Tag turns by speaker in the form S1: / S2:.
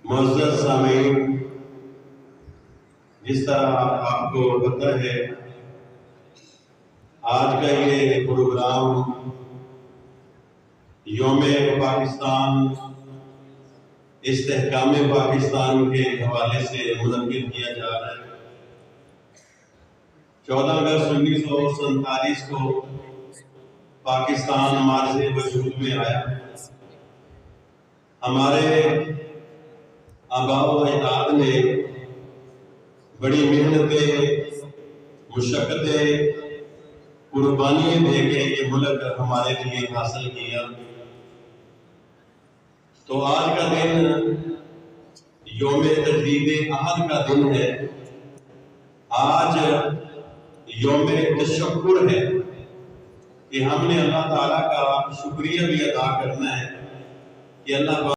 S1: معزز سامعین، جس طرح آپ کو پتہ ہے آج کا یہ پروگرام یوم پاکستان استحکام پاکستان کے حوالے سے منعقد کیا جا رہا ہے۔ 14 اگست 1947 کو پاکستان ہمارے وجود میں آیا۔ ہمارے آباء و اجداد نے بڑی محنتیں، مشقتیں، قربانیاں دے کے یہ ملک ہمارے لیے حاصل کیا۔ تو آج کا دن یوم تجدید عہد کا دن ہے۔ آج یوم تشکر ہے کہ ہم نے اللہ تعالیٰ کا شکریہ بھی ادا کرنا ہے کہ اللہ